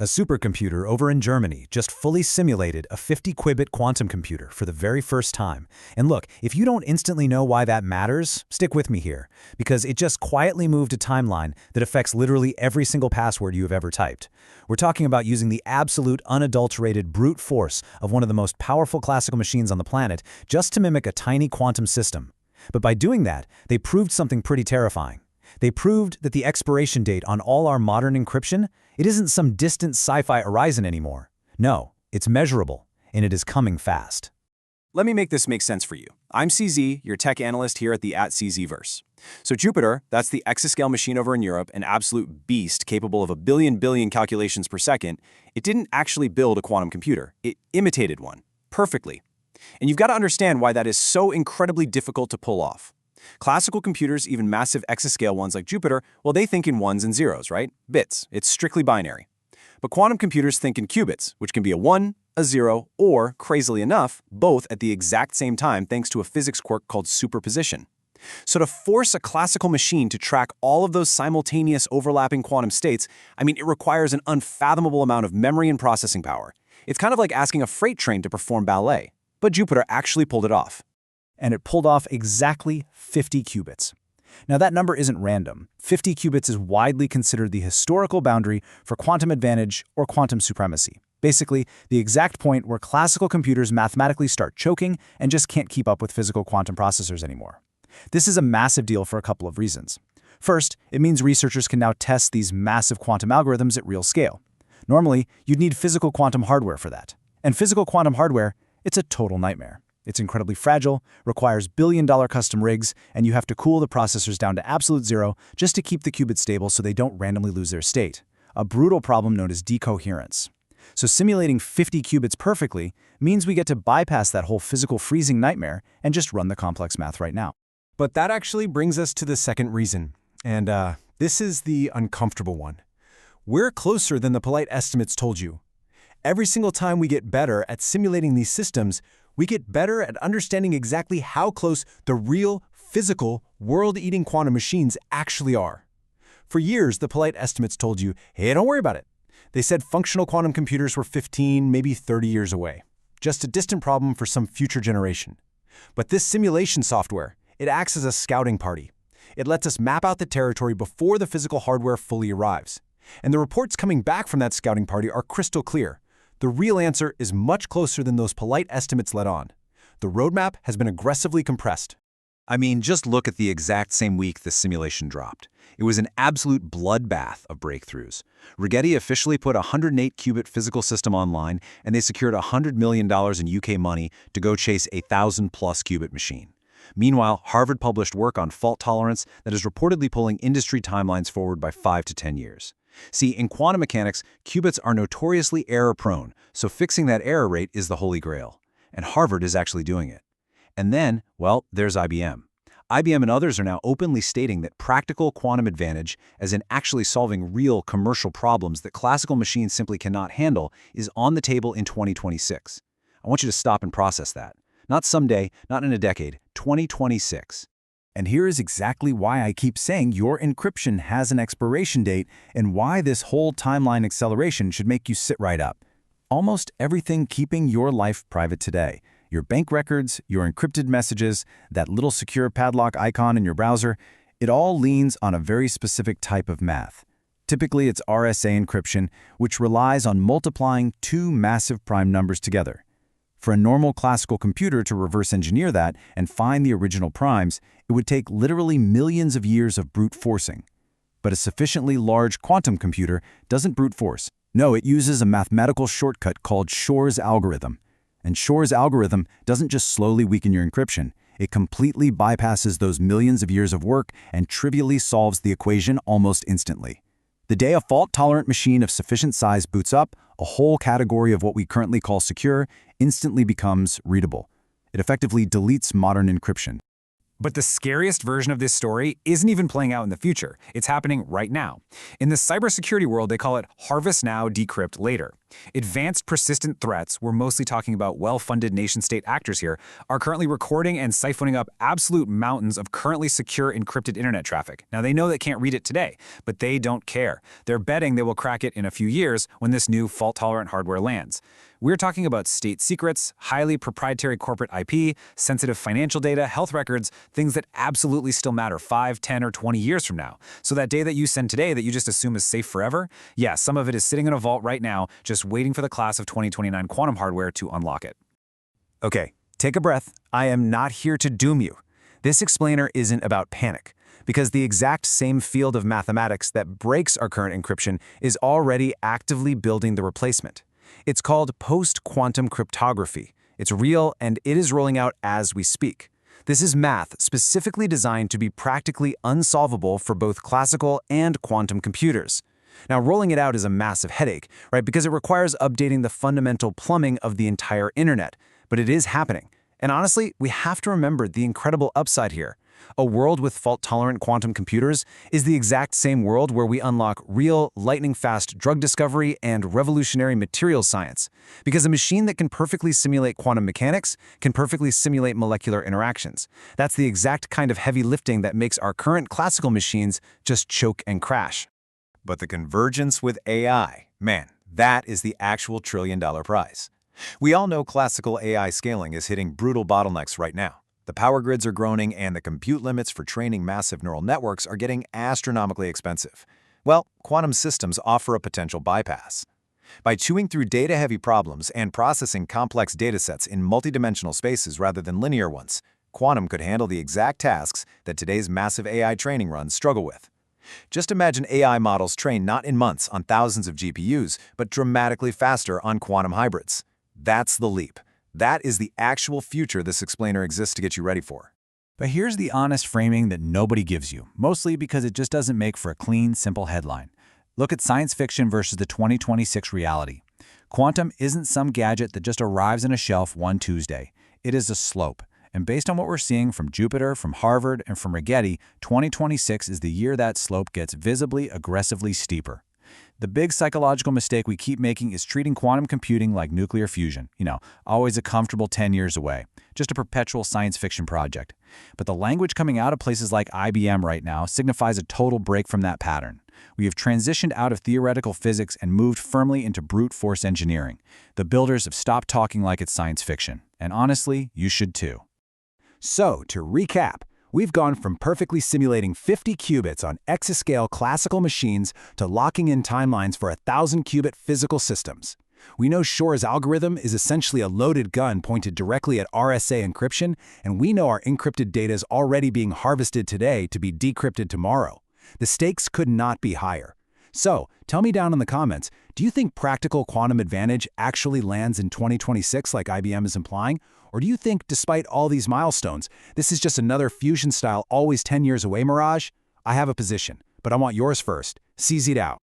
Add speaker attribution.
Speaker 1: A supercomputer over in Germany just fully simulated a 50-qubit quantum computer for the very first time. And look, if you don't instantly know why that matters, stick with me here, because it just quietly moved a timeline that affects literally every single password you have ever typed. We're talking about using the absolute unadulterated brute force of one of the most powerful classical machines on the planet just to mimic a tiny quantum system. But by doing that, they proved something pretty terrifying. They proved that the expiration date on all our modern encryption, it isn't some distant sci-fi horizon anymore. No, it's measurable, and it is coming fast.
Speaker 2: Let me make this make sense for you. I'm CZ, your tech analyst here at the @czverse. So Jupiter, that's the exascale machine over in Europe, an absolute beast capable of a billion calculations per second, it didn't actually build a quantum computer. It imitated one, perfectly. And you've got to understand why that is so incredibly difficult to pull off. Classical computers, even massive exascale ones like Jupiter, well, they think in ones and zeros, right? Bits. It's strictly binary. But quantum computers think in qubits, which can be a 1, a 0, or, crazily enough, both at the exact same time thanks to a physics quirk called superposition. So to force a classical machine to track all of those simultaneous overlapping quantum states, it requires an unfathomable amount of memory and processing power. It's kind of like asking a freight train to perform ballet. But Jupiter actually pulled it off.
Speaker 1: And it pulled off exactly 50 qubits. Now that number isn't random. 50 qubits is widely considered the historical boundary for quantum advantage or quantum supremacy. Basically, the exact point where classical computers mathematically start choking and just can't keep up with physical quantum processors anymore. This is a massive deal for a couple of reasons. First, it means researchers can now test these massive quantum algorithms at real scale. Normally, you'd need physical quantum hardware for that. And physical quantum hardware, it's a total nightmare. It's incredibly fragile, requires billion-dollar custom rigs, and you have to cool the processors down to absolute zero just to keep the qubits stable so they don't randomly lose their state. A brutal problem known as decoherence. So simulating 50 qubits perfectly means we get to bypass that whole physical freezing nightmare and just run the complex math right now.
Speaker 3: But that actually brings us to the second reason, and this is the uncomfortable one. We're closer than the polite estimates told you. Every single time we get better at simulating these systems, we get better at understanding exactly how close the real, physical, world-eating quantum machines actually are. For years, the polite estimates told you, hey, don't worry about it. They said functional quantum computers were 15, maybe 30 years away. Just a distant problem for some future generation. But this simulation software, it acts as a scouting party. It lets us map out the territory before the physical hardware fully arrives. And the reports coming back from that scouting party are crystal clear. The real answer is much closer than those polite estimates let on. The roadmap has been aggressively compressed.
Speaker 4: Just look at the exact same week the simulation dropped. It was an absolute bloodbath of breakthroughs. Rigetti officially put a 108-qubit physical system online, and they secured $100 million in UK money to go chase a 1,000-plus qubit machine. Meanwhile, Harvard published work on fault tolerance that is reportedly pulling industry timelines forward by 5 to 10 years. See, in quantum mechanics, qubits are notoriously error-prone, so fixing that error rate is the holy grail. And Harvard is actually doing it. And then, well, there's IBM. IBM and others are now openly stating that practical quantum advantage, as in actually solving real commercial problems that classical machines simply cannot handle, is on the table in 2026. I want you to stop and process that. Not someday, not in a decade, 2026.
Speaker 1: And here is exactly why I keep saying your encryption has an expiration date and why this whole timeline acceleration should make you sit right up. Almost everything keeping your life private today, your bank records, your encrypted messages, that little secure padlock icon in your browser, it all leans on a very specific type of math. Typically, it's RSA encryption, which relies on multiplying two massive prime numbers together. For a normal classical computer to reverse engineer that and find the original primes, it would take literally millions of years of brute forcing. But a sufficiently large quantum computer doesn't brute force. No, it uses a mathematical shortcut called Shor's algorithm. And Shor's algorithm doesn't just slowly weaken your encryption. It completely bypasses those millions of years of work and trivially solves the equation almost instantly. The day a fault-tolerant machine of sufficient size boots up, a whole category of what we currently call secure instantly becomes readable. It effectively deletes modern encryption.
Speaker 5: But the scariest version of this story isn't even playing out in the future. It's happening right now. In the cybersecurity world, they call it harvest now, decrypt later. Advanced persistent threats, we're mostly talking about well-funded nation-state actors here, are currently recording and siphoning up absolute mountains of currently secure encrypted internet traffic. Now, they know they can't read it today, but they don't care. They're betting they will crack it in a few years when this new fault-tolerant hardware lands. We're talking about state secrets, highly proprietary corporate IP, sensitive financial data, health records, things that absolutely still matter 5, 10, or 20 years from now. So that data that you send today that you just assume is safe forever, yeah, some of it is sitting in a vault right now, just waiting for the class of 2029 quantum hardware to unlock it.
Speaker 1: Okay, take a breath. I am not here to doom you. This explainer isn't about panic, because the exact same field of mathematics that breaks our current encryption is already actively building the replacement. It's called post-quantum cryptography. It's real, and it is rolling out as we speak. This is math specifically designed to be practically unsolvable for both classical and quantum computers. Now, rolling it out is a massive headache, right? Because it requires updating the fundamental plumbing of the entire internet. But it is happening. And honestly, we have to remember the incredible upside here. A world with fault-tolerant quantum computers is the exact same world where we unlock real, lightning-fast drug discovery and revolutionary materials science. Because a machine that can perfectly simulate quantum mechanics can perfectly simulate molecular interactions. That's the exact kind of heavy lifting that makes our current classical machines just choke and crash.
Speaker 4: But the convergence with AI, man, that is the actual trillion-dollar prize. We all know classical AI scaling is hitting brutal bottlenecks right now. The power grids are groaning, and the compute limits for training massive neural networks are getting astronomically expensive. Well, quantum systems offer a potential bypass. By chewing through data-heavy problems and processing complex datasets in multidimensional spaces rather than linear ones, quantum could handle the exact tasks that today's massive AI training runs struggle with. Just imagine AI models trained not in months on thousands of GPUs, but dramatically faster on quantum hybrids. That's the leap. That is the actual future this explainer exists to get you ready for.
Speaker 1: But here's the honest framing that nobody gives you, mostly because it just doesn't make for a clean, simple headline. Look at science fiction versus the 2026 reality. Quantum isn't some gadget that just arrives on a shelf one Tuesday. It is a slope. And based on what we're seeing from Jupiter, from Harvard, and from Rigetti, 2026 is the year that slope gets visibly, aggressively steeper. The big psychological mistake we keep making is treating quantum computing like nuclear fusion. Always a comfortable 10 years away. Just a perpetual science fiction project. But the language coming out of places like IBM right now signifies a total break from that pattern. We have transitioned out of theoretical physics and moved firmly into brute force engineering. The builders have stopped talking like it's science fiction. And honestly, you should too. So, to recap, we've gone from perfectly simulating 50 qubits on exascale classical machines to locking in timelines for 1,000-qubit physical systems. We know Shor's algorithm is essentially a loaded gun pointed directly at RSA encryption, and we know our encrypted data is already being harvested today to be decrypted tomorrow. The stakes could not be higher. So, tell me down in the comments, do you think practical quantum advantage actually lands in 2026 like IBM is implying? Or do you think, despite all these milestones, this is just another fusion-style always 10 years away mirage? I have a position, but I want yours first. CZ out.